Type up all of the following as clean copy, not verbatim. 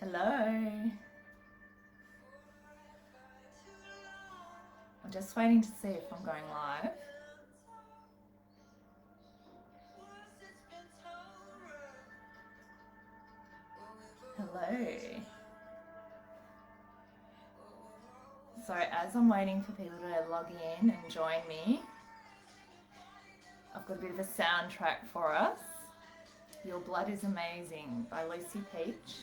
Hello. I'm just waiting to see if I'm going live. Hello. So as I'm waiting for people to log in and join me, I've got a bit of a soundtrack for us. Your Blood is Amazing by Lucy Peach.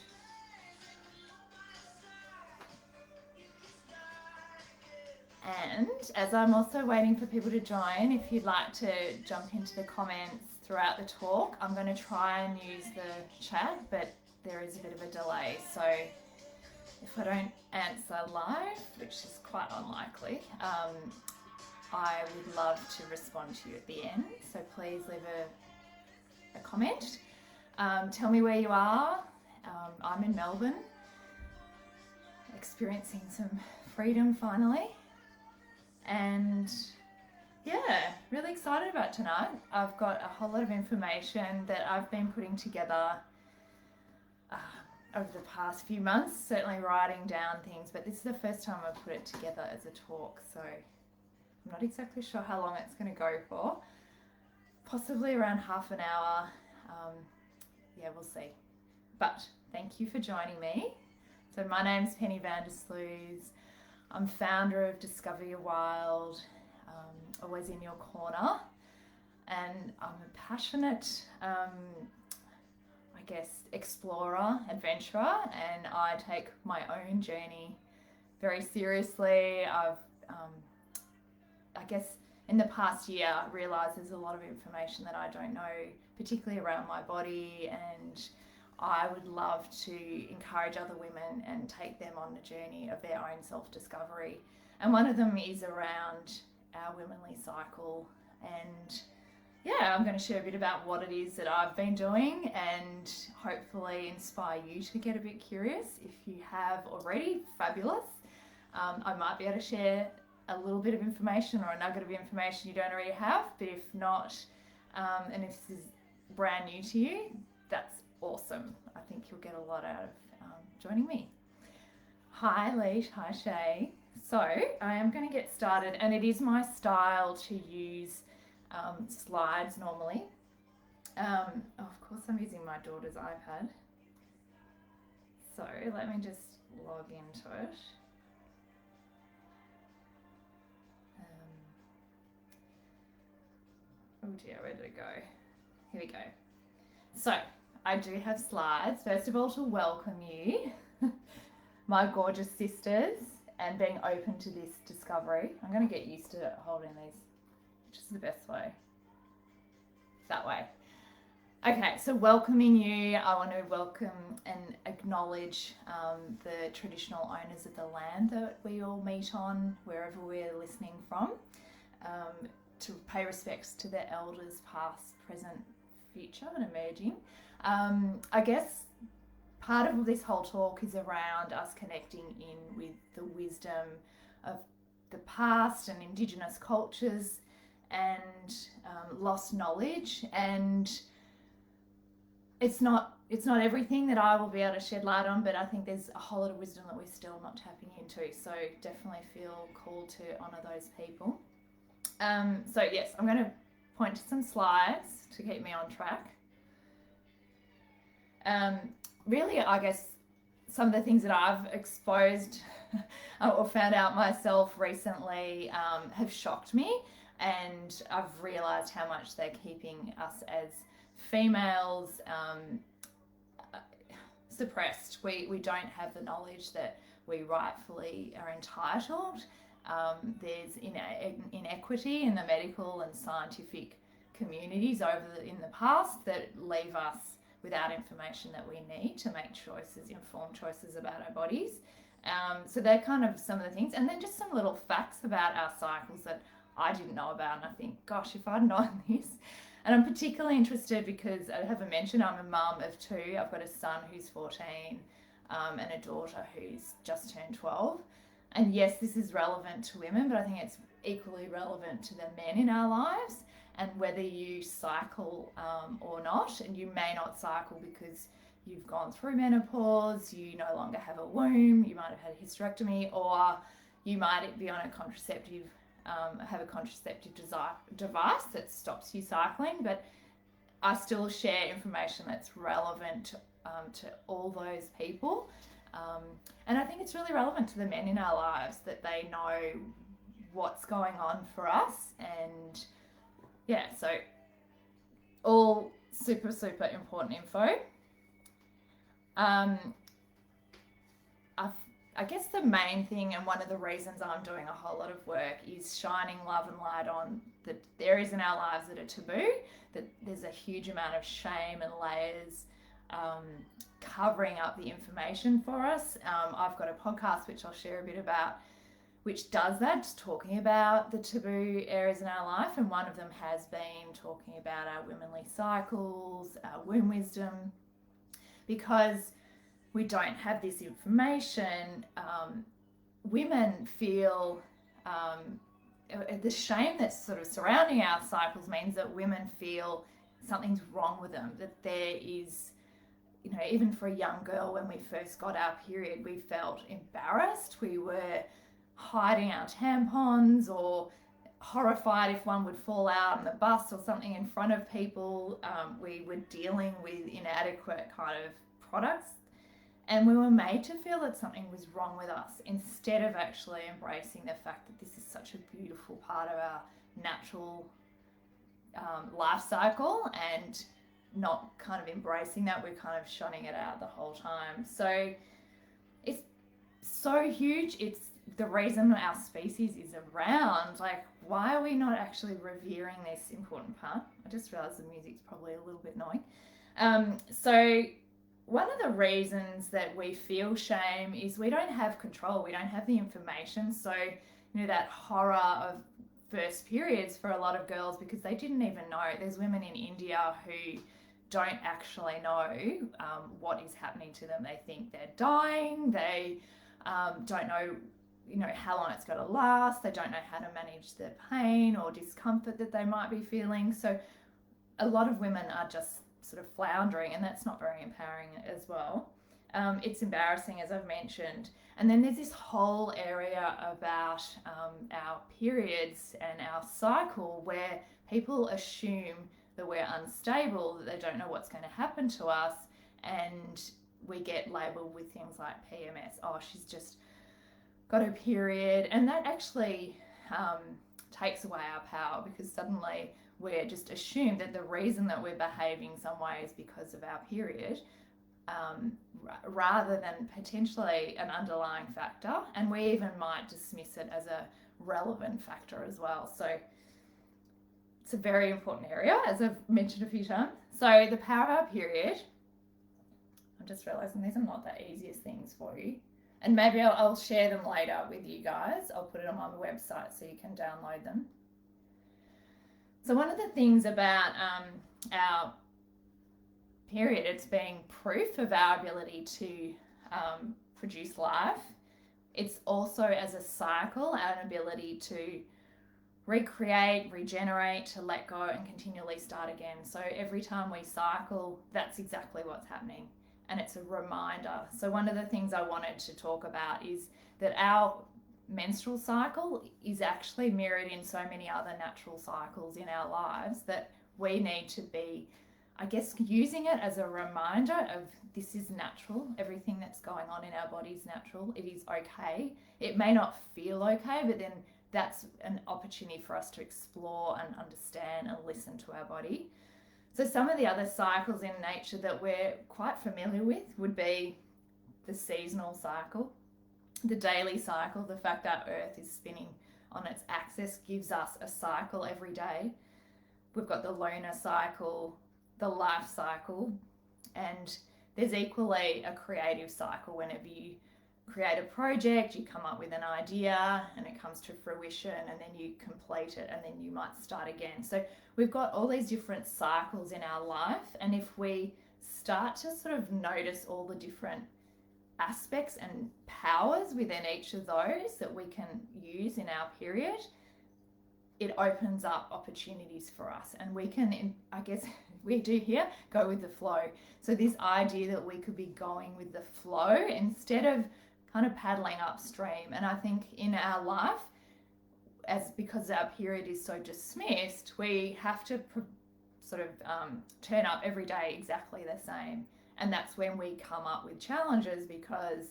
And as I'm also waiting for people to join, if you'd like to jump into the comments throughout the talk, I'm going to try and use the chat, but there is a bit of a delay. So if I don't answer live, which is quite unlikely, I would love to respond to you at the end. So please leave a comment. Tell me where you are. I'm in Melbourne, experiencing some freedom finally. And yeah, really excited about tonight. I've got a whole lot of information that I've been putting together over the past few months, certainly writing down things, but this is the first time I've put it together as a talk, so I'm not exactly sure how long it's going to go for. Possibly around half an hour. Yeah, we'll see. But thank you for joining me. So my name's Penny van der Sluys. I'm founder of Discover Your Wild, always in your corner, and I'm a passionate, explorer, adventurer, and I take my own journey very seriously. I've, in the past year, I realised there's a lot of information that I don't know, particularly around my body, and I would love to encourage other women and take them on the journey of their own self-discovery. And one of them is around our womanly cycle. And yeah, I'm going to share a bit about what it is that I've been doing and hopefully inspire you to get a bit curious. If you have already, fabulous. I might be able to share a little bit of information or a nugget of information you don't already have, but if not, and if this is brand new to you, that's awesome. I think you'll get a lot out of joining me. Hi Leash, hi Shay. So I am going to get started, and it is my style to use slides normally. Of course I'm using my daughter's iPad. So let me just log into it. Oh dear, where did it go? Here we go. So I do have slides. First of all, to welcome you, my gorgeous sisters, and being open to this discovery. I'm going to get used to holding these, which is the best way. That way. Okay, so welcoming you, I want to welcome and acknowledge the traditional owners of the land that we all meet on, wherever we're listening from, to pay respects to their elders, past, present, future, and emerging. I guess part of this whole talk is around us connecting in with the wisdom of the past and Indigenous cultures and lost knowledge. And it's not everything that I will be able to shed light on, but I think there's a whole lot of wisdom that we're still not tapping into. So definitely feel called to honour those people. So yes, I'm going to point to some slides to keep me on track. Really, I guess some of the things that I've exposed or found out myself recently have shocked me, and I've realised how much they're keeping us as females suppressed. We don't have the knowledge that we rightfully are entitled. There's inequity in the medical and scientific communities in the past that leave us without information that we need to make choices, informed choices about our bodies. So they're kind of some of the things. And then just some little facts about our cycles that I didn't know about. And I think, gosh, if I'd known this. And I'm particularly interested because I haven't mentioned I'm a mum of two. I've got a son who's 14 and a daughter who's just turned 12. And yes, this is relevant to women, but I think it's equally relevant to the men in our lives, and whether you cycle or not. And you may not cycle because you've gone through menopause, you no longer have a womb, you might have had a hysterectomy, or you might be on a contraceptive, have a contraceptive device that stops you cycling. But I still share information that's relevant to all those people. And I think it's really relevant to the men in our lives that they know what's going on for us. And yeah, so all super, super important info. I guess the main thing, and one of the reasons I'm doing a whole lot of work, is shining love and light on the areas in our lives that are taboo, that there's a huge amount of shame and layers covering up the information for us. I've got a podcast which I'll share a bit about, which does that, just talking about the taboo areas in our life, and one of them has been talking about our womanly cycles, our womb wisdom, because we don't have this information. Women feel the shame that's sort of surrounding our cycles means that women feel something's wrong with them, that there is, you know, even for a young girl, when we first got our period, we felt embarrassed. We were hiding our tampons, or horrified if one would fall out on the bus or something in front of people. We were dealing with inadequate kind of products, and we were made to feel that something was wrong with us, instead of actually embracing the fact that this is such a beautiful part of our natural life cycle, and not kind of embracing that. We're kind of shunning it out the whole time. So it's so huge. It's the reason our species is around. Like, why are we not actually revering this important part? I just realized the music's probably a little bit annoying. So one of the reasons that we feel shame is we don't have control. We don't have the information. So, you know, that horror of first periods for a lot of girls, because they didn't even know. There's women in India who don't actually know what is happening to them. They think they're dying. They don't know, you know, how long it's going to last. They don't know how to manage the pain or discomfort that they might be feeling. So a lot of women are just sort of floundering, and that's not very empowering as well. It's embarrassing, as I've mentioned. And then there's this whole area about our periods and our cycle, where people assume that we're unstable, that they don't know what's going to happen to us, and we get labelled with things like PMS. Oh, she's just got a period. And that actually takes away our power, because suddenly we're just assumed that the reason that we're behaving some way is because of our period, rather than potentially an underlying factor. And we even might dismiss it as a relevant factor as well. So it's a very important area, as I've mentioned a few times. So the power of our period, I'm just realising these are not the easiest things for you. And maybe I'll share them later with you guys. I'll put it on my website so you can download them. So one of the things about our period, it's being proof of our ability to produce life. It's also, as a cycle, our ability to recreate, regenerate, to let go and continually start again. So every time we cycle, that's exactly what's happening. And it's a reminder. So one of the things I wanted to talk about is that our menstrual cycle is actually mirrored in so many other natural cycles in our lives, that we need to be, I guess, using it as a reminder of this is natural. Everything that's going on in our body is natural. It is okay. It may not feel okay, but then that's an opportunity for us to explore and understand and listen to our body. So some of the other cycles in nature that we're quite familiar with would be the seasonal cycle, the daily cycle. The fact that Earth is spinning on its axis gives us a cycle every day. We've got the lunar cycle, the life cycle, and there's equally a creative cycle. Whenever you create a project, you come up with an idea and it comes to fruition, and then you complete it, and then you might start again. So we've got all these different cycles in our life, and if we start to sort of notice all the different aspects and powers within each of those that we can use in our period, it opens up opportunities for us, and we can, I guess, we do here, go with the flow. So this idea that we could be going with the flow instead of kind of paddling upstream. And I think in our life, because our period is so dismissed, we have to turn up every day exactly the same. And that's when we come up with challenges, because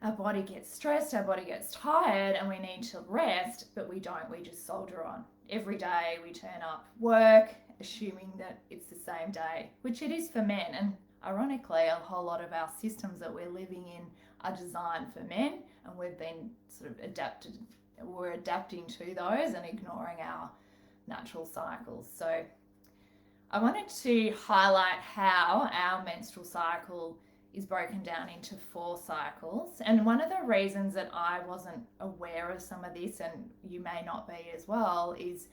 our body gets stressed, our body gets tired, and we need to rest, but we don't. We just soldier on. Every day we turn up work, assuming that it's the same day, which it is for men. And ironically, a whole lot of our systems that we're living in are designed for men, and we've been we're adapting to those and ignoring our natural cycles. So I wanted to highlight how our menstrual cycle is broken down into 4 cycles. And one of the reasons that I wasn't aware of some of this, and you may not be as well, is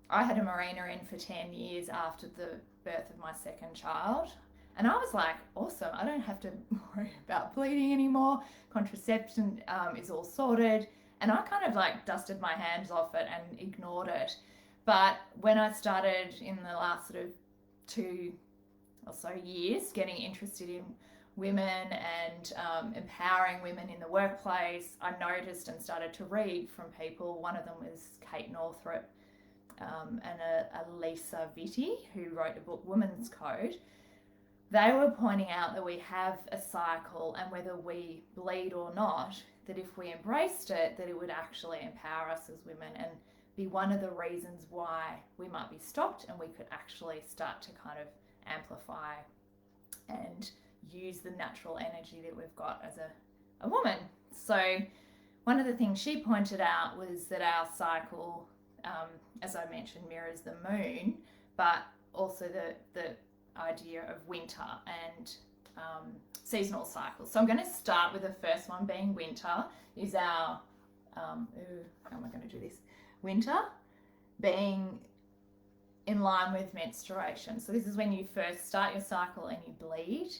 I had a marina in for 10 years after the birth of my second child. And I was like, awesome, I don't have to worry about bleeding anymore. Contraception is all sorted. And I kind of like dusted my hands off it and ignored it. But when I started in the last sort of 2 or so years getting interested in women and empowering women in the workplace, I noticed and started to read from people. One of them was Kate Northrup and a Lisa Vitti, who wrote the book Women's Code. They were pointing out that we have a cycle, and whether we bleed or not, that if we embraced it, that it would actually empower us as women and be one of the reasons why we might be stopped, and we could actually start to kind of amplify and use the natural energy that we've got as a woman. So one of the things she pointed out was that our cycle, as I mentioned, mirrors the moon, but also the idea of winter and seasonal cycles. So I'm going to start with the first one being winter, is our, how am I going to do this? Winter being in line with menstruation. So this is when you first start your cycle and you bleed.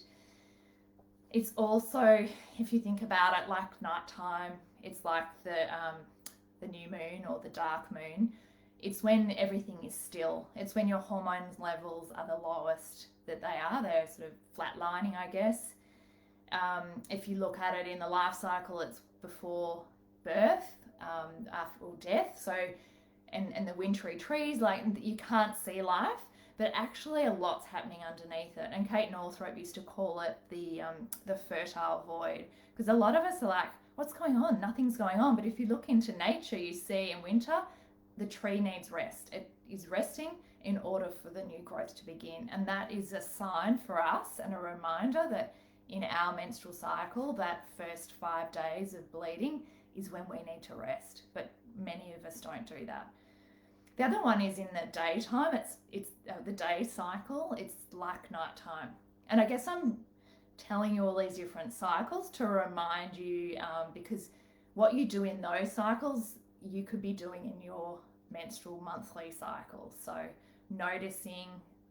It's also, if you think about it, like nighttime, it's like the new moon or the dark moon. It's when everything is still. It's when your hormone levels are the lowest that they are. They're sort of flatlining, I guess. If you look at it in the life cycle, it's before birth, after death. So, and the wintry trees, like you can't see life, but actually a lot's happening underneath it. And Kate Northrup used to call it the fertile void, because a lot of us are like, what's going on? Nothing's going on. But if you look into nature, you see in winter, the tree needs rest. It is resting in order for the new growth to begin. And that is a sign for us and a reminder that in our menstrual cycle, that first 5 days of bleeding is when we need to rest. But many of us don't do that. The other one is in the daytime. It's the day cycle. It's like nighttime. And I guess I'm telling you all these different cycles to remind you, because what you do in those cycles, you could be doing in your menstrual monthly cycle. So noticing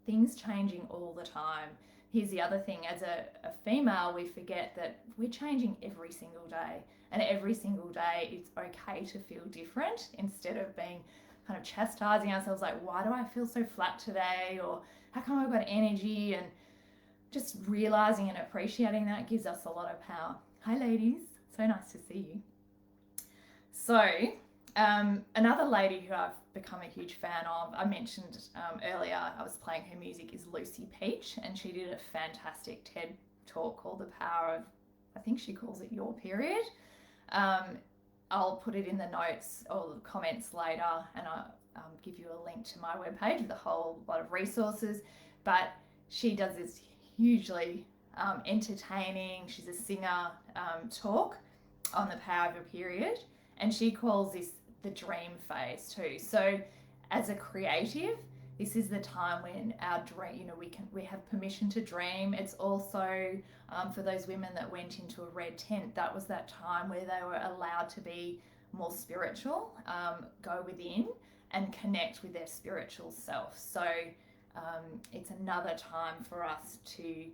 things changing all the time. Here's the other thing, as a female, we forget that we're changing every single day, and every single day it's okay to feel different, instead of being kind of chastising ourselves like, why do I feel so flat today, or how come I've got energy, and just realizing and appreciating that gives us a lot of power. Hi ladies, so nice to see you. So another lady who I've become a huge fan of, I mentioned earlier, I was playing her music, is Lucy Peach, and she did a fantastic TED talk called The Power of, I think she calls it Your Period. I'll put it in the notes or the comments later, and I'll give you a link to my webpage with a whole lot of resources. But she does this hugely entertaining, she's a singer, talk on the power of a period, and she calls this the dream phase too. So as a creative, this is the time when our dream, we have permission to dream. It's also for those women that went into a red tent, that was that time where they were allowed to be more spiritual, go within and connect with their spiritual self. So it's another time for us to,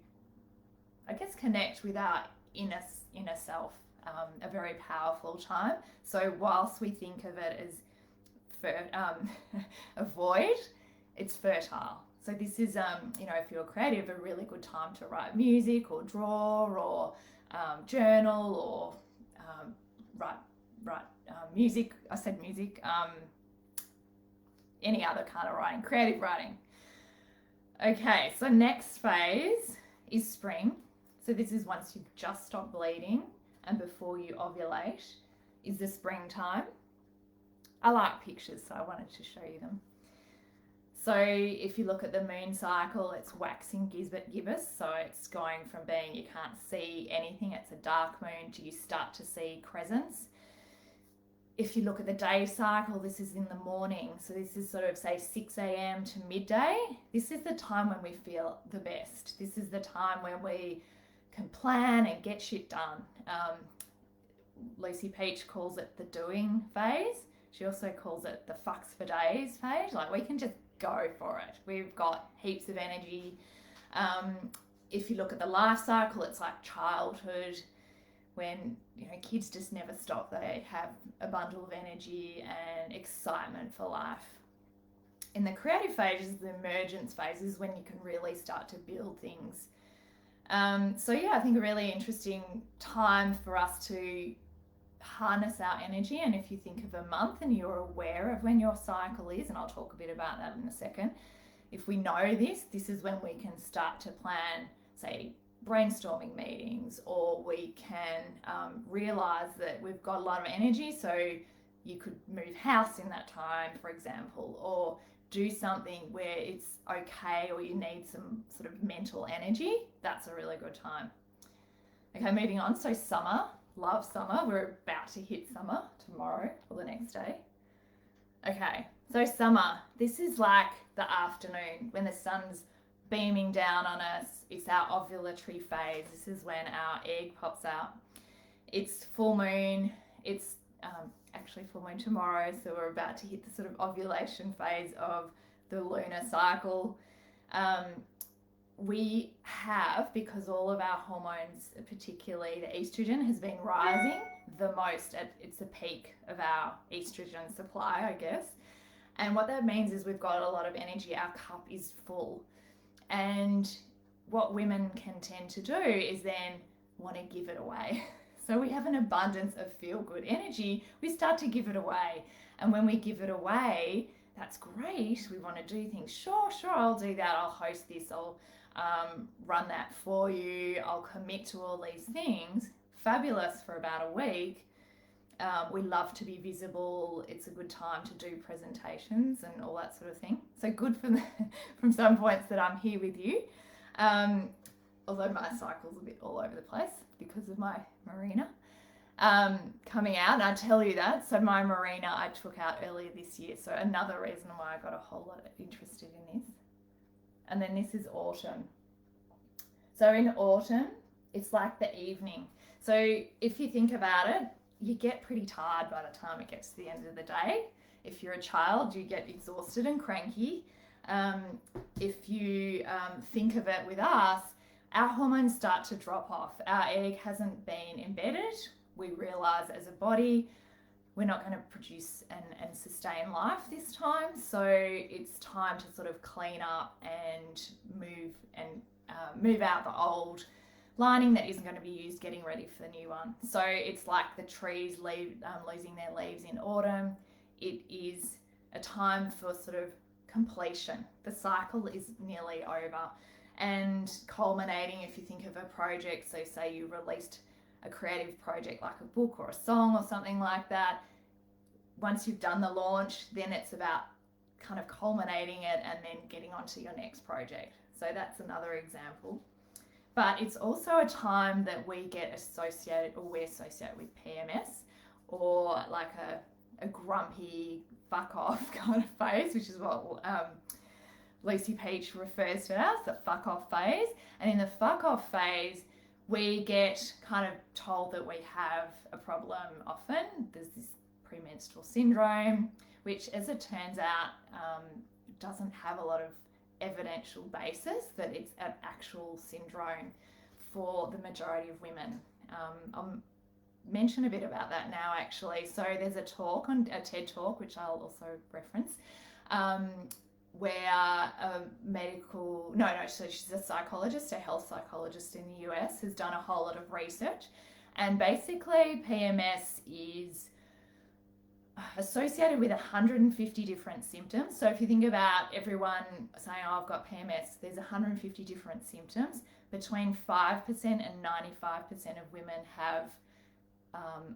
I guess, connect with our inner self. A very powerful time. So whilst we think of it as a void, it's fertile. So this is, if you're creative, a really good time to write music or draw or journal or write music. I said music. Any other kind of writing, creative writing. Okay, so next phase is spring. So this is once you've just stopped bleeding and before you ovulate is the springtime. I like pictures, so I wanted to show you them. So if you look at the moon cycle, it's waxing gibbous. So it's going from being you can't see anything, it's a dark moon, to you start to see crescents. If you look at the day cycle, this is in the morning. So this is sort of say 6 a.m. to midday. This is the time when we feel the best. This is the time when we can plan and get shit done. Lucy Peach calls it the doing phase. She also calls it the fucks for days phase. Like, we can just go for it. We've got heaps of energy. If you look at the life cycle, it's like childhood, when kids just never stop. They have a bundle of energy and excitement for life. In the creative phases, the emergence phase is when you can really start to build things. I think a really interesting time for us to harness our energy. And if you think of a month and you're aware of when your cycle is, and I'll talk a bit about that in a second, if we know this is when we can start to plan, say, brainstorming meetings, or we can realize that we've got a lot of energy, so you could move house in that time, for example, or do something where it's okay, or you need some sort of mental energy. That's a really good time. Okay, moving on. So summer, love summer. We're about to hit summer tomorrow or the next day. Okay, so summer, this is like the afternoon when the sun's beaming down on us. It's our ovulatory phase. This is when our egg pops out. It's full moon. It's actually full moon tomorrow, so we're about to hit the sort of ovulation phase of the lunar cycle. We have, because all of our hormones, particularly the estrogen, has been rising the most. It's the peak of our estrogen supply, I guess. And what that means is we've got a lot of energy. Our cup is full. And what women can tend to do is then want to give it away. So we have an abundance of feel-good energy. We start to give it away. And when we give it away, that's great. We want to do things. Sure, I'll do that. I'll host this. I'll run that for you. I'll commit to all these things. Fabulous for about a week. We love to be visible. It's a good time to do presentations and all that sort of thing. So good from some points that I'm here with you. Although my cycle's a bit all over the place because of my Marina coming out. And I tell you that. So my Marina I took out earlier this year. So another reason why I got a whole lot interested in this. And then this is autumn. So in autumn, it's like the evening. So if you think about it, you get pretty tired by the time it gets to the end of the day. If you're a child, you get exhausted and cranky. If you think of it with us, our hormones start to drop off. Our egg hasn't been embedded. We realise as a body, we're not going to produce and sustain life this time. So it's time to sort of clean up and move out the old lining that isn't going to be used, getting ready for the new one. So it's like the trees losing their leaves in autumn. It is a time for sort of completion. The cycle is nearly over and culminating. If you think of a project, so say you released a creative project like a book or a song or something like that, once you've done the launch, then it's about kind of culminating it and then getting onto your next project. So that's another example. But it's also a time that we get associated, or we associate with PMS, or like a grumpy fuck off kind of phase, which is what Lucy Peach refers to as the fuck off phase. And in the fuck off phase, we get kind of told that we have a problem often. There's this premenstrual syndrome, which, as it turns out, doesn't have a lot of evidential basis that it's an actual syndrome for the majority of women. I'll mention a bit about that now, actually. So there's a TED talk, which I'll also reference, where so she's a psychologist, a health psychologist in the US, has done a whole lot of research. And basically, PMS is associated with 150 different symptoms. So if you think about everyone saying, oh, I've got PMS, there's 150 different symptoms. Between 5% and 95% of women have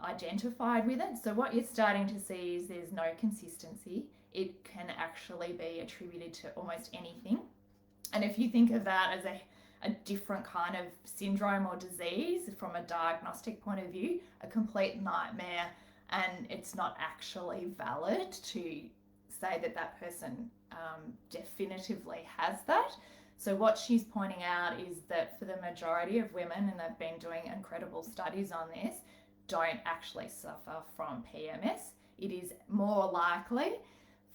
identified with it. So what you're starting to see is there's no consistency. It can actually be attributed to almost anything. And if you think of that as a different kind of syndrome or disease from a diagnostic point of view, a complete nightmare, and it's not actually valid to say that that person definitively has that. So what she's pointing out is that for the majority of women, and they've been doing incredible studies on this, don't actually suffer from PMS. It is more likely,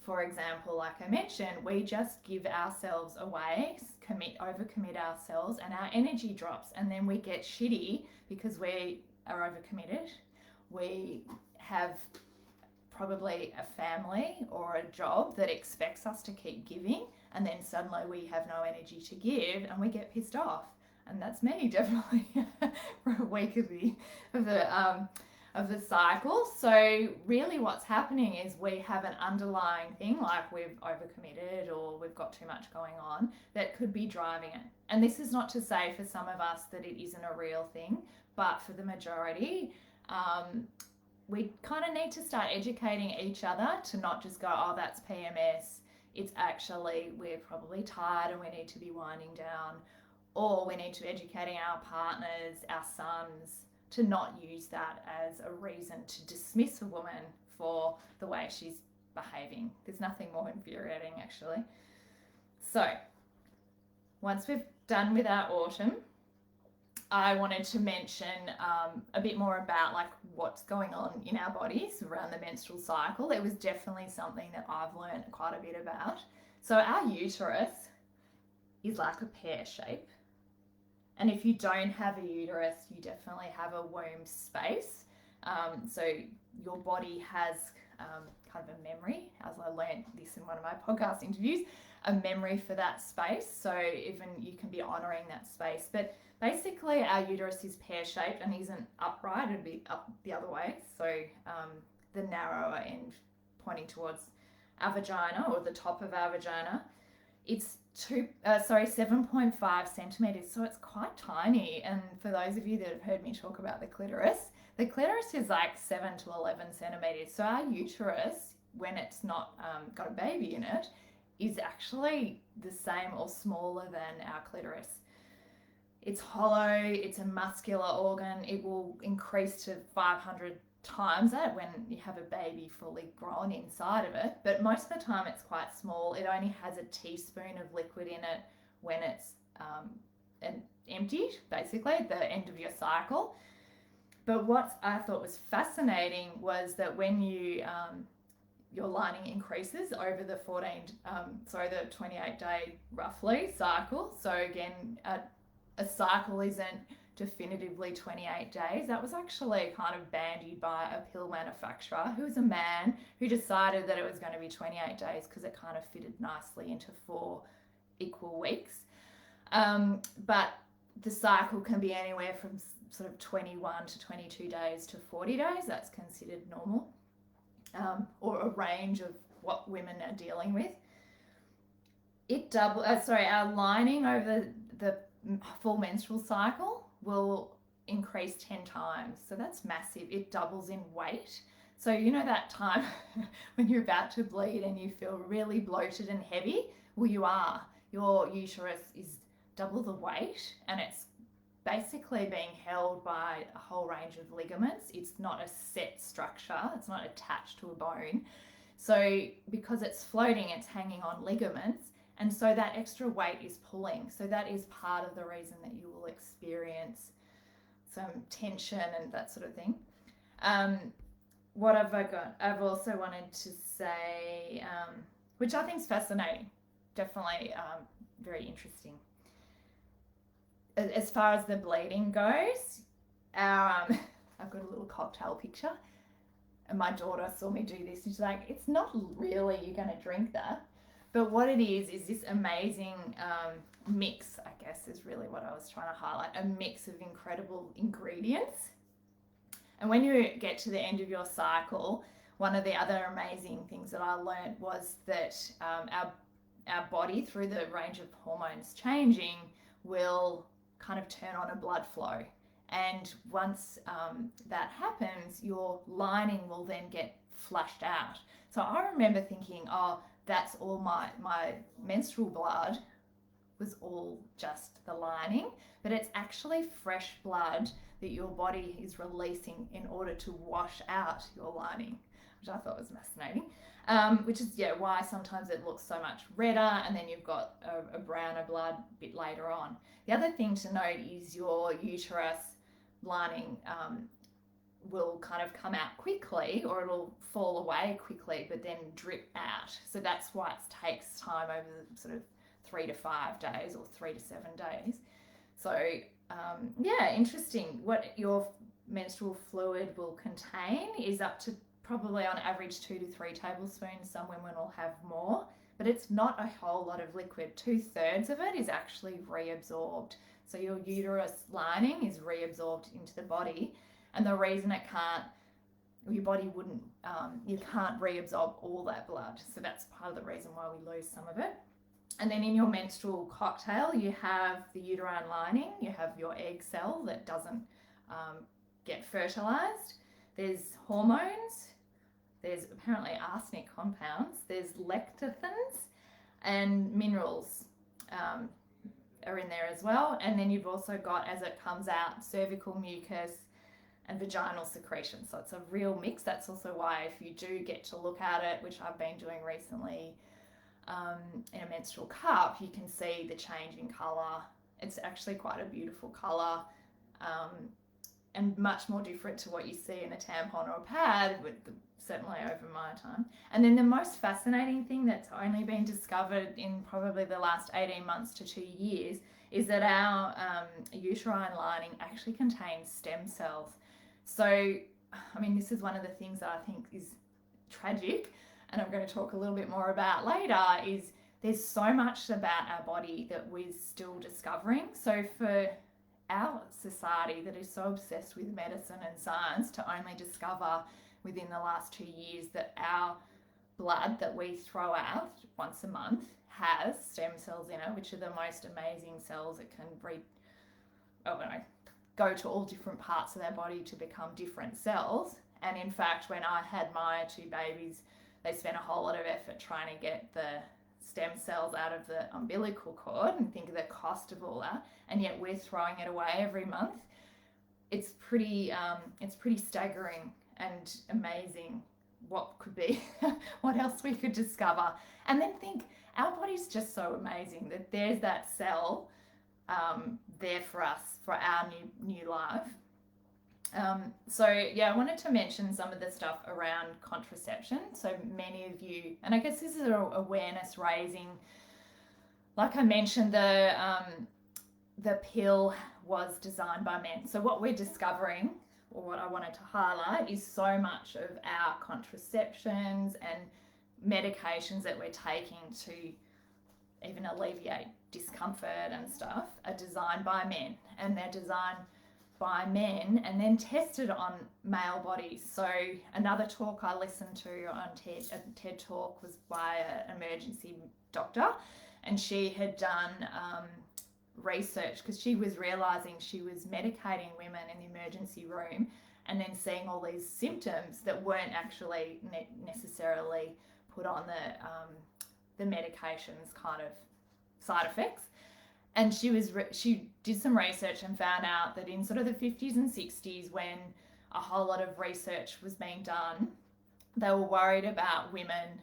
for example, like I mentioned, we just give ourselves away, overcommit ourselves, and our energy drops, and then we get shitty because we are overcommitted. We have probably a family or a job that expects us to keep giving, and then suddenly we have no energy to give and we get pissed off. And that's me, definitely, for a week of the cycle. So really what's happening is we have an underlying thing, like we've overcommitted or we've got too much going on, that could be driving it. And this is not to say for some of us that it isn't a real thing, but for the majority, we kind of need to start educating each other to not just go, oh, that's PMS. It's actually, we're probably tired and we need to be winding down, or we need to be educating our partners, our sons, to not use that as a reason to dismiss a woman for the way she's behaving. There's nothing more infuriating, actually. So, once we've done with our autumn, I wanted to mention a bit more about like what's going on in our bodies around the menstrual cycle. It was definitely something that I've learned quite a bit about. So our uterus is like a pear shape. And if you don't have a uterus, you definitely have a womb space. So your body has kind of a memory, as I learned this in one of my podcast interviews, a memory for that space. So even you can be honouring that space. But basically our uterus is pear-shaped and isn't upright, it'd be up the other way. So the narrower end pointing towards our vagina, or the top of our vagina. It's 7.5 centimeters, so it's quite tiny. And for those of you that have heard me talk about the clitoris is like 7 to 11 centimeters. So our uterus, when it's not got a baby in it, is actually the same or smaller than our clitoris. It's hollow, it's a muscular organ. It will increase to 500 times that when you have a baby fully grown inside of it, but most of the time it's quite small. It only has a teaspoon of liquid in it when it's emptied, basically at the end of your cycle. But what I thought was fascinating was that when your lining increases over the 28-day roughly cycle. So again, a cycle isn't definitively 28 days. That was actually kind of bandied by a pill manufacturer who was a man who decided that it was going to be 28 days because it kind of fitted nicely into 4 equal weeks. But the cycle can be anywhere from sort of 21 to 22 days to 40 days. That's considered normal, or a range of what women are dealing with. Our lining over the full menstrual cycle will increase 10 times. So that's massive. It doubles in weight. So you know that time when you're about to bleed and you feel really bloated and heavy? Well, you are. Your uterus is double the weight, and it's basically being held by a whole range of ligaments. It's not a set structure. It's not attached to a bone. So because it's floating, it's hanging on ligaments. And so that extra weight is pulling. So that is part of the reason that you will experience some tension and that sort of thing. What have I got? I've also wanted to say, which I think is fascinating, definitely very interesting. As far as the bleeding goes, I've got a little cocktail picture, and my daughter saw me do this, and she's like, it's not really you're going to drink that. But what it is this amazing mix, I guess, is really what I was trying to highlight, a mix of incredible ingredients. And when you get to the end of your cycle, one of the other amazing things that I learned was that our body, through the range of hormones changing, will kind of turn on a blood flow. And once that happens, your lining will then get flushed out. So I remember thinking, oh, that's all my menstrual blood was all just the lining, but it's actually fresh blood that your body is releasing in order to wash out your lining, which I thought was fascinating. Which is why sometimes it looks so much redder, and then you've got a browner blood a bit later on. The other thing to note is your uterus lining will kind of come out quickly, or it'll fall away quickly but then drip out. So that's why it takes time over sort of 3 to 5 days or 3 to 7 days. So interesting. What your menstrual fluid will contain is up to probably on average 2 to 3 tablespoons. Some women will have more, but it's not a whole lot of liquid. 2/3 of it is actually reabsorbed. So your uterus lining is reabsorbed into the body, and the reason your body wouldn't, you can't reabsorb all that blood. So that's part of the reason why we lose some of it. And then in your menstrual cocktail, you have the uterine lining, you have your egg cell that doesn't get fertilized. There's hormones, there's apparently arsenic compounds, there's lecithins, and minerals are in there as well. And then you've also got, as it comes out, cervical mucus and vaginal secretion. So it's a real mix. That's also why if you do get to look at it, which I've been doing recently, in a menstrual cup, you can see the change in colour. It's actually quite a beautiful colour, and much more different to what you see in a tampon or a pad, certainly over my time. And then the most fascinating thing that's only been discovered in probably the last 18 months to 2 years is that our uterine lining actually contains stem cells. So, I mean, this is one of the things that I think is tragic, and I'm going to talk a little bit more about later, is there's so much about our body that we're still discovering. So for our society that is so obsessed with medicine and science to only discover within the last 2 years that our blood that we throw out once a month has stem cells in it, which are the most amazing cells that can go to all different parts of their body to become different cells. And in fact, when I had my 2 babies, they spent a whole lot of effort trying to get the stem cells out of the umbilical cord, and think of the cost of all that, and yet we're throwing it away every month. It's pretty staggering and amazing what could be, what else we could discover. And then think, our body's just so amazing that there's that cell there for us, for our new life. I wanted to mention some of the stuff around contraception. So many of you, and I guess this is awareness raising. Like I mentioned, the pill was designed by men. So what we're discovering, or what I wanted to highlight, is so much of our contraceptions and medications that we're taking to even alleviate discomfort and stuff are designed by men, and they're designed by men and then tested on male bodies. So another talk I listened to on TED Talk was by an emergency doctor, and she had done research because she was realizing she was medicating women in the emergency room and then seeing all these symptoms that weren't actually necessarily put on the medication's kind of side effects. And she did some research and found out that in sort of the 50s and 60s, when a whole lot of research was being done, they were worried about women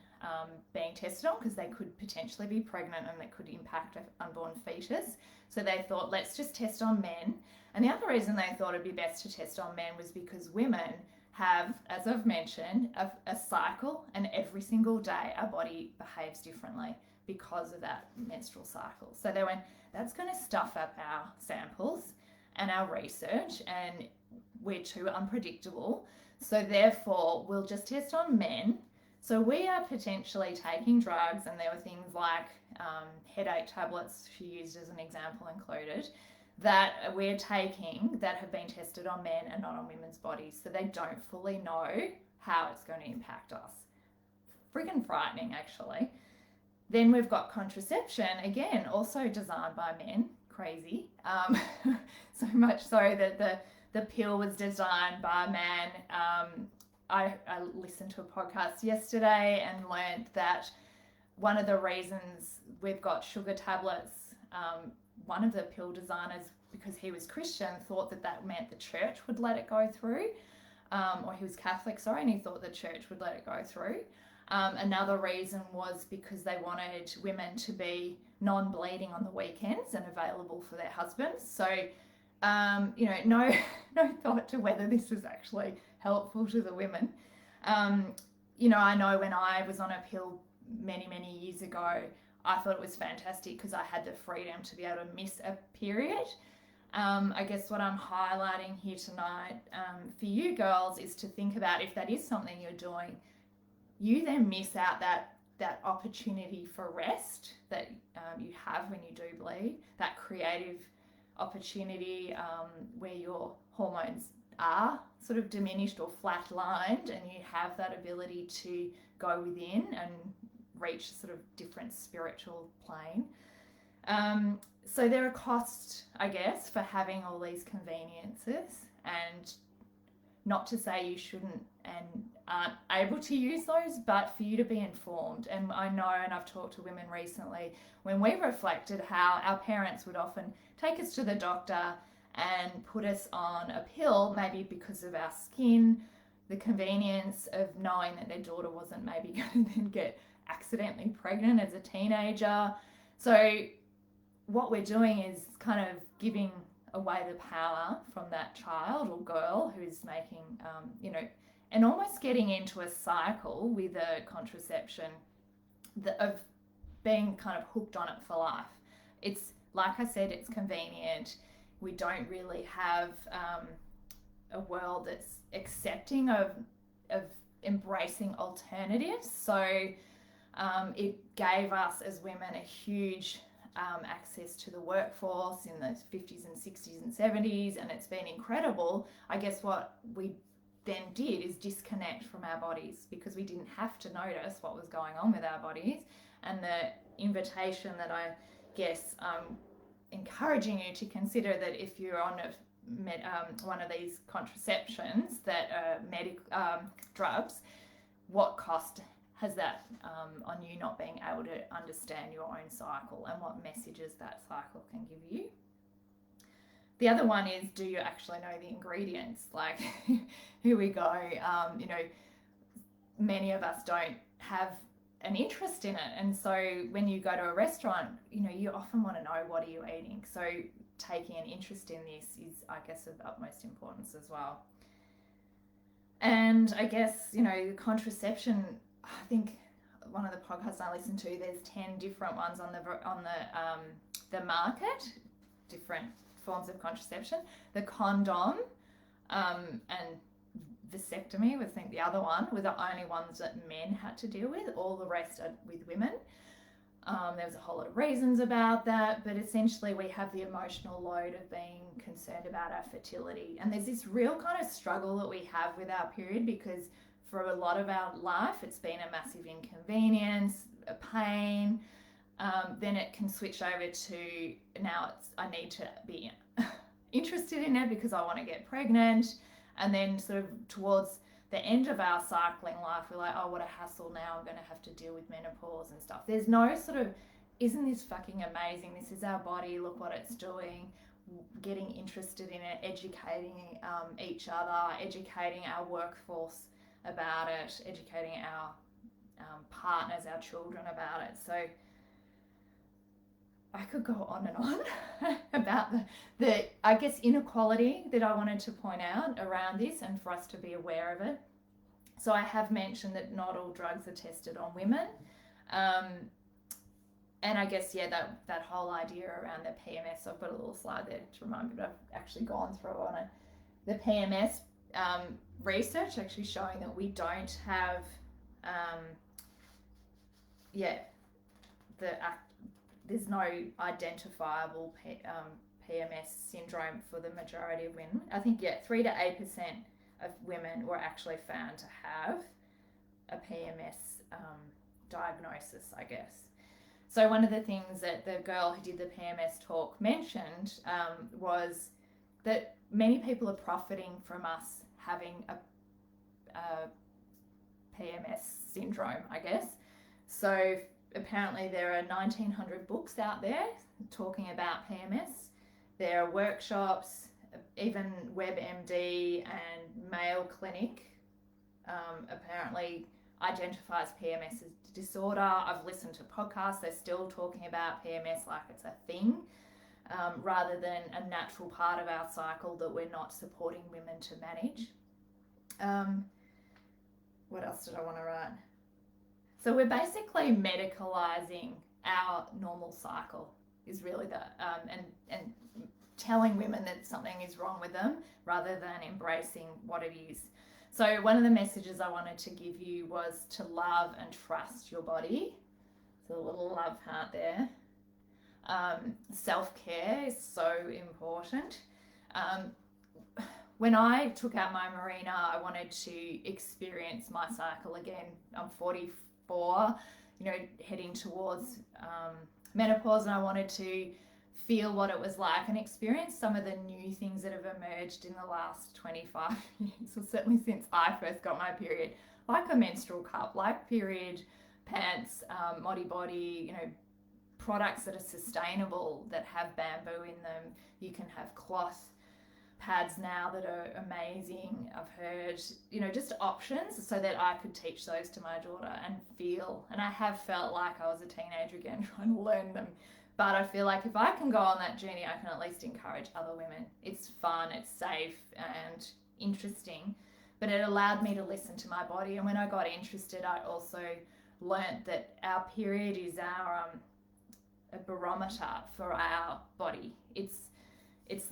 being tested on because they could potentially be pregnant and that could impact an unborn fetus. So they thought, let's just test on men. And the other reason they thought it'd be best to test on men was because women have, as I've mentioned, a cycle, and every single day our body behaves differently because of that menstrual cycle. So they went, that's going to stuff up our samples and our research, and we're too unpredictable. So therefore, we'll just test on men So we are potentially taking drugs, and there were things like headache tablets, she used as an example, included, that we're taking that have been tested on men and not on women's bodies. So they don't fully know how it's going to impact us. Friggin' frightening, actually. Then we've got contraception, again, also designed by men. Crazy. So much so that the pill was designed by a man. I listened to a podcast yesterday and learned that one of the reasons we've got sugar tablets, one of the pill designers, because he was Christian, thought that meant the church would let it go through, or he was Catholic, sorry, and he thought the church would let it go through. Another reason was because they wanted women to be non-bleeding on the weekends and available for their husbands. So, no thought to whether this was actually helpful to the women. I know when I was on a pill many, many years ago, I thought it was fantastic because I had the freedom to be able to miss a period. I guess what I'm highlighting here tonight for you girls is to think about, if that is something you're doing, you then miss out that opportunity for rest that you have when you do bleed, that creative opportunity where your hormones are sort of diminished or flatlined, and you have that ability to go within and reach a sort of different spiritual plane. So there are costs, I guess, for having all these conveniences, and not to say you shouldn't and aren't able to use those, but for you to be informed. And I know, and I've talked to women recently, when we reflected how our parents would often take us to the doctor and put us on a pill, maybe because of our skin, the convenience of knowing that their daughter wasn't maybe going to then get accidentally pregnant as a teenager. So what we're doing is kind of giving away the power from that child or girl who's making, and almost getting into a cycle with a contraception of being kind of hooked on it for life. It's, like I said, it's convenient. We don't really have a world that's accepting of embracing alternatives. So it gave us as women a huge access to the workforce in the 50s and 60s and 70s, and it's been incredible. I guess what we then did is disconnect from our bodies because we didn't have to notice what was going on with our bodies. And the invitation that I guess encouraging you to consider, that if you're on one of these contraceptions that are drugs, what cost has that on you not being able to understand your own cycle and what messages that cycle can give you. The other one is, do you actually know the ingredients? Like, here we go. Many of us don't have an interest in it. And so when you go to a restaurant, you often want to know, what are you eating? So taking an interest in this is, I guess, of utmost importance as well. And I guess, contraception, I think one of the podcasts I listened to, there's 10 different ones on the market, different forms of contraception. The condom and vasectomy was, I think, the other one, were the only ones that men had to deal with. All the rest are with women. There was a whole lot of reasons about that, but essentially we have the emotional load of being concerned about our fertility. And there's this real kind of struggle that we have with our period, because for a lot of our life it's been a massive inconvenience, a pain. Then it can switch over to, now I need to be interested in it because I want to get pregnant. And then sort of towards the end of our cycling life, we're like, oh, what a hassle, now I'm going to have to deal with menopause and stuff. There's no sort of, isn't this fucking amazing? This is our body, look what it's doing. Getting interested in it, educating each other, educating our workforce about it, educating our partners, our children about it. So I could go on and on about the I guess, inequality that I wanted to point out around this, and for us to be aware of it. So I have mentioned that not all drugs are tested on women. And I guess, yeah, that whole idea around the PMS, I've got a little slide there to remind me, but I've actually gone through on it. The PMS research actually showing that we don't have Yeah, there's no identifiable PMS syndrome for the majority of women. I think 3 to 8% of women were actually found to have a PMS diagnosis, I guess. So one of the things that the girl who did the PMS talk mentioned was that many people are profiting from us having a PMS syndrome, I guess. So apparently there are 1,900 books out there talking about PMS. There are workshops, even WebMD and Mayo Clinic apparently identifies PMS as a disorder. I've listened to podcasts, they're still talking about PMS like it's a thing, rather than a natural part of our cycle that we're not supporting women to manage. What else did I want to write? So we're basically medicalizing our normal cycle is really the and telling women that something is wrong with them rather than embracing what it is. So one of the messages I wanted to give you was to love and trust your body. So a little love heart there. Self-care is so important. When I took out my Marina, I wanted to experience my cycle again. I'm 44, heading towards menopause, and I wanted to feel what it was like and experience some of the new things that have emerged in the last 25 years, or certainly since I first got my period, like a menstrual cup, like period pants, Modi Body, products that are sustainable, that have bamboo in them. You can have cloth pads now that are amazing. I've heard, just options so that I could teach those to my daughter and feel, and I have felt like I was a teenager again trying to learn them. But I feel like if I can go on that journey, I can at least encourage other women. It's fun, it's safe and interesting, but it allowed me to listen to my body. And when I got interested, I also learnt that our period is our a barometer for our body. It's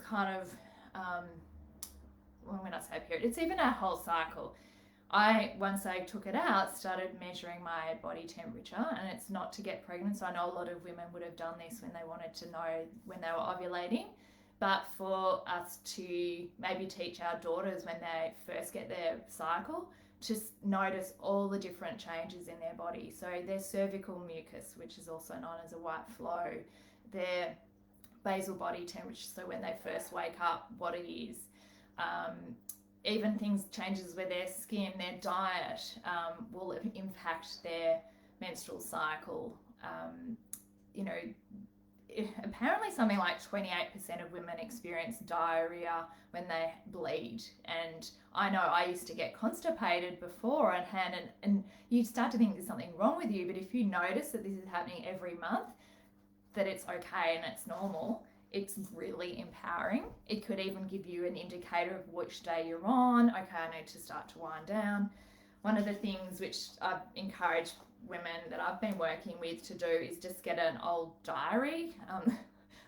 kind of when I say period, it's even our whole cycle. Once I took it out, started measuring my body temperature, and it's not to get pregnant. So I know a lot of women would have done this when they wanted to know when they were ovulating, but for us to maybe teach our daughters when they first get their cycle, just notice all the different changes in their body. So their cervical mucus, which is also known as a white flow, their basal body temperature, so when they first wake up, what it is. Even changes with their skin, their diet will impact their menstrual cycle. Apparently something like 28% of women experience diarrhea when they bleed. And I know I used to get constipated beforehand, and you start to think there's something wrong with you. But if you notice that this is happening every month, that it's okay and it's normal, it's really empowering. It could even give you an indicator of which day you're on. Okay, I need to start to wind down. One of the things which I've encouraged women that I've been working with to do is just get an old diary,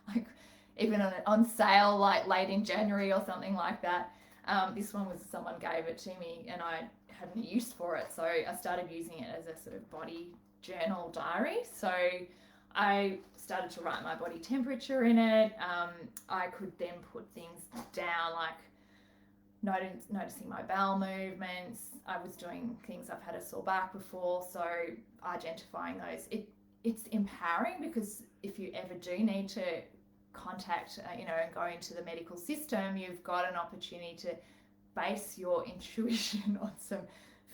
like even on sale, like late in January or something like that. This one was someone gave it to me and I hadn't use for it, so I started using it as a sort of body journal diary. So I started to write my body temperature in it. I could then put things down like noticing my bowel movements. I was doing things, I've had a sore back before, so identifying those. It's empowering, because if you ever do need to contact, and go into the medical system, you've got an opportunity to base your intuition on some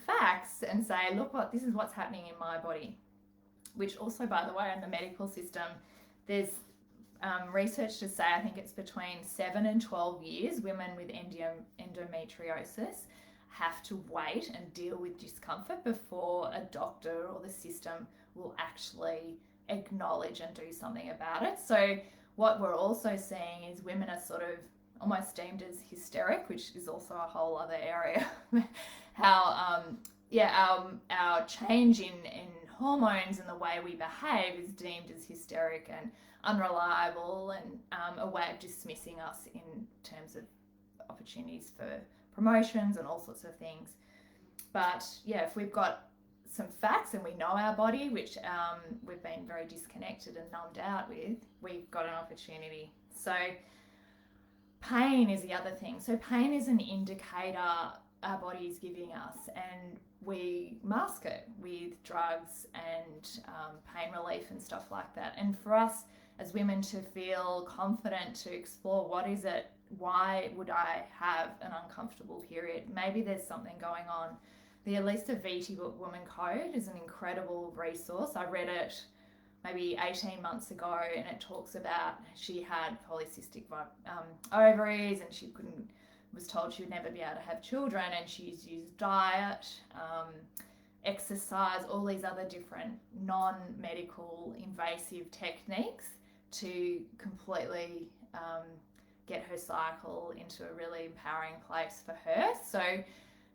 facts and say, look, this is what's happening in my body. Which also, by the way, in the medical system, there's research to say, I think it's between 7 and 12 years, women with endometriosis have to wait and deal with discomfort before a doctor or the system will actually acknowledge and do something about it. So what we're also seeing is women are sort of almost deemed as hysteric, which is also a whole other area. How our change in hormones and the way we behave is deemed as hysteric and unreliable, and a way of dismissing us in terms of opportunities for promotions and all sorts of things. But yeah, if we've got some facts and we know our body, which we've been very disconnected and numbed out with, we've got an opportunity. So pain is the other thing. So pain is an indicator our body is giving us, and we mask it with drugs and pain relief and stuff like that. And for us as women to feel confident to explore, what is it? Why would I have an uncomfortable period? Maybe there's something going on. The Elisa Vitti book, Woman Code, is an incredible resource. I read it maybe 18 months ago, and it talks about she had polycystic ovaries, and she was told she would never be able to have children, and she's used diet, exercise, all these other different non-medical invasive techniques to completely get her cycle into a really empowering place for her. So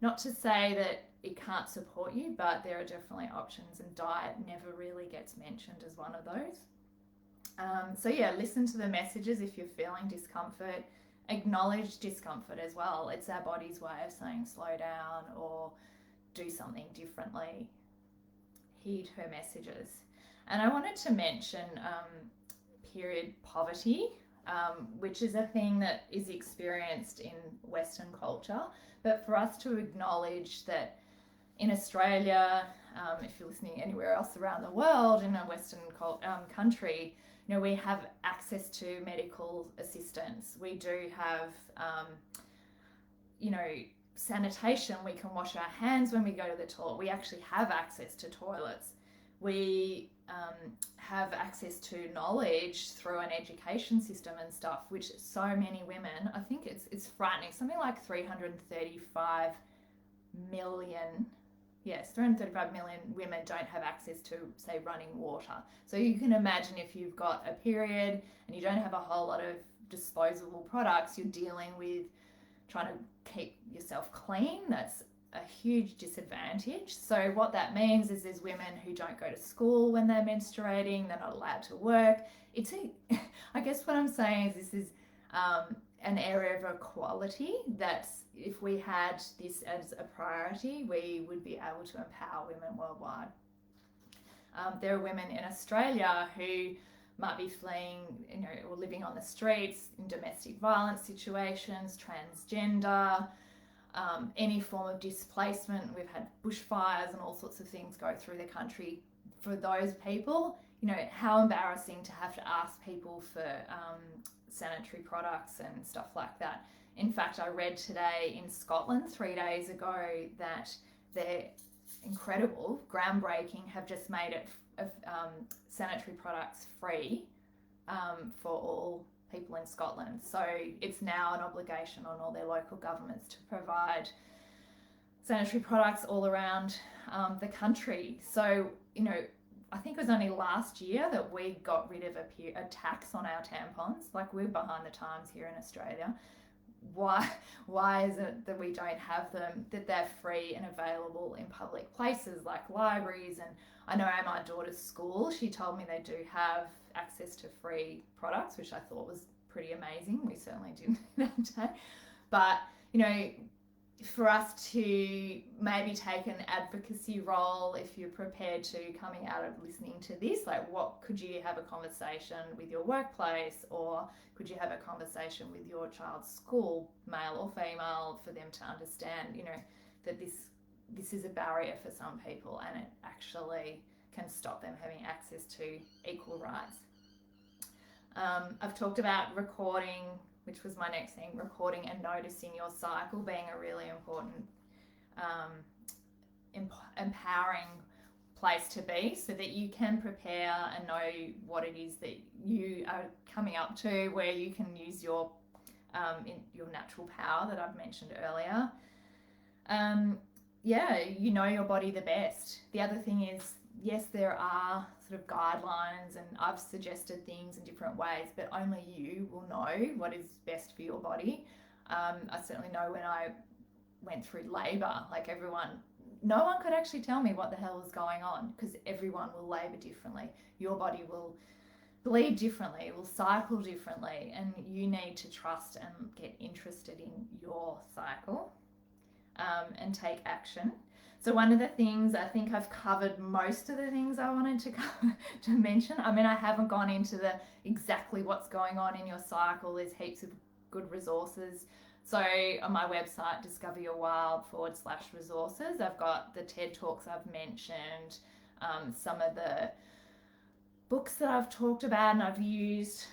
not to say that it can't support you, but there are definitely options, and diet never really gets mentioned as one of those. So yeah, listen to the messages if you're feeling discomfort. Acknowledge discomfort as well. It's our body's way of saying slow down or do something differently. Heed her messages. And I wanted to mention period poverty, which is a thing that is experienced in Western culture. But for us to acknowledge that in Australia, if you're listening anywhere else around the world, in a Western country, we have access to medical assistance. We do have, sanitation. We can wash our hands when we go to the toilet. We actually have access to toilets. We have access to knowledge through an education system and stuff, which so many women, I think it's frightening, something like 335 million women don't have access to, say, running water. So you can imagine if you've got a period and you don't have a whole lot of disposable products, you're dealing with trying to keep yourself clean. That's a huge disadvantage. So what that means is there's women who don't go to school when they're menstruating, they're not allowed to work. I guess what I'm saying is this is an area of equality that if we had this as a priority, we would be able to empower women worldwide. There are women in Australia who might be fleeing, or living on the streets in domestic violence situations, transgender, any form of displacement. We've had bushfires and all sorts of things go through the country. For those people, how embarrassing to have to ask people for sanitary products and stuff like that. In fact, I read today in Scotland 3 days ago that they're incredible, groundbreaking, have just made it sanitary products free for all people in Scotland. So it's now an obligation on all their local governments to provide sanitary products all around the country. So, I think it was only last year that we got rid of a tax on our tampons. Like, we're behind the times here in Australia. Why is it that we don't have them, that they're free and available in public places like libraries? And I know at my daughter's school, she told me they do have access to free products, which I thought was pretty amazing. We certainly didn't that day. But, for us to maybe take an advocacy role, if you're prepared to, coming out of listening to this, like, what could you have a conversation with your workplace, or could you have a conversation with your child's school, male or female, for them to understand, that this is a barrier for some people and it actually can stop them having access to equal rights. I've talked about recording, which was my next thing, recording and noticing your cycle being a really important, empowering place to be, so that you can prepare and know what it is that you are coming up to, where you can use your natural power that I've mentioned earlier. Your body the best. The other thing is, yes, there are sort of guidelines, and I've suggested things in different ways, but only you will know what is best for your body. I certainly know when I went through labour, like, no one could actually tell me what the hell was going on, because everyone will labour differently. Your body will bleed differently, will cycle differently, and you need to trust and get interested in your cycle and take action. So one of the things, I think I've covered most of the things I wanted to mention. I mean, I haven't gone into the exactly what's going on in your cycle. There's heaps of good resources. So on my website, discoveryourwild/resources, I've got the TED Talks I've mentioned, some of the books that I've talked about and I've used.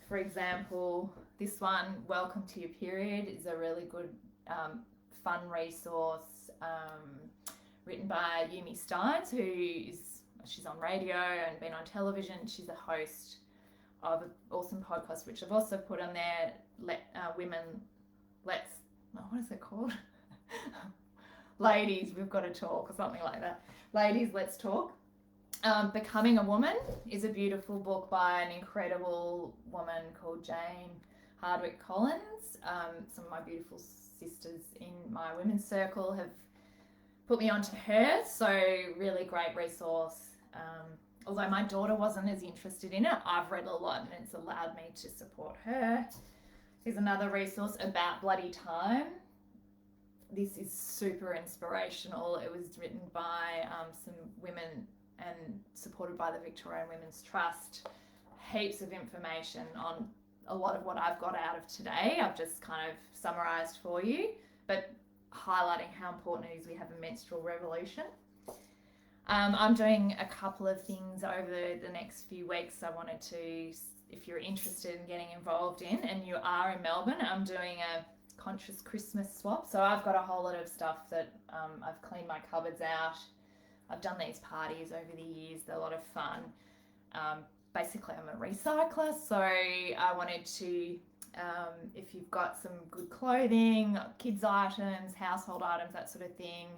For example, this one, Welcome to Your Period, is a really good fun resource, written by Yumi Steins, she's on radio and been on television. She's a host of an awesome podcast, which I've also put on there, what is it called? Ladies, We've Got to Talk, or something like that. Ladies, Let's Talk. Becoming a Woman is a beautiful book by an incredible woman called Jane Hardwick Collins. Some of my beautiful sisters in my women's circle have put me onto her, so really great resource. Although my daughter wasn't as interested in it, I've read a lot and it's allowed me to support her. Here's another resource, About Bloody Time. This is super inspirational. It was written by some women and supported by the Victorian Women's Trust. Heaps of information on a lot of what I've got out of today. I've just kind of summarised for you, but highlighting how important it is we have a menstrual revolution. I'm doing a couple of things over the next few weeks I wanted to, if you're interested in getting involved in, and you are in Melbourne, I'm doing a conscious Christmas swap. So I've got a whole lot of stuff that I've cleaned my cupboards out. I've done these parties over the years. They're a lot of fun. Basically, I'm a recycler, so I wanted to, if you've got some good clothing, kids' items, household items, that sort of thing,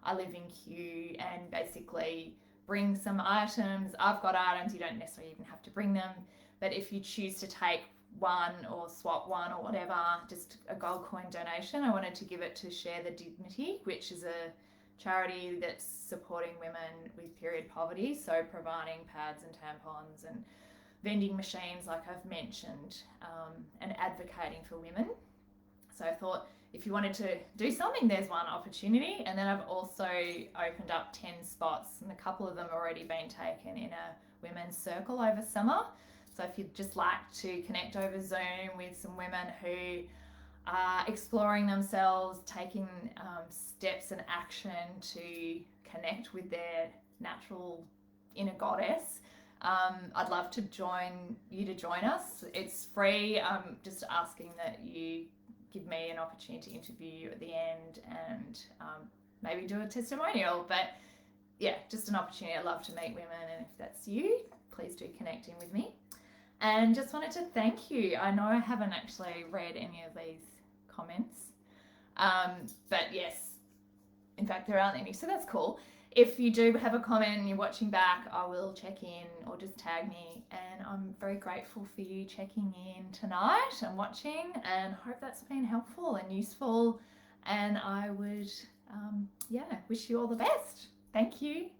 I live in Kew, and basically bring some items. I've got items, you don't necessarily even have to bring them, but if you choose to take one or swap one or whatever, just a gold coin donation, I wanted to give it to Share the Dignity, which is a charity that's supporting women with period poverty, so providing pads and tampons and vending machines like I've mentioned, and advocating for women. So I thought if you wanted to do something, there's one opportunity. And then I've also opened up 10 spots, and a couple of them have already been taken in a women's circle over summer. So if you'd just like to connect over Zoom with some women who are exploring themselves, taking steps and action to connect with their natural inner goddess, I'd love to join us. It's free. I'm just asking that you give me an opportunity to interview you at the end, and maybe do a testimonial. But yeah, just an opportunity. I love to meet women, and if that's you, please do connect in with me. And just wanted to thank you. I know I haven't actually read any of these comments, but yes, in fact there aren't any, so that's cool. If you do have a comment and you're watching back, I will check in or just tag me, and I'm very grateful for you checking in tonight and watching, and hope that's been helpful and useful, and I would wish you all the best. Thank you.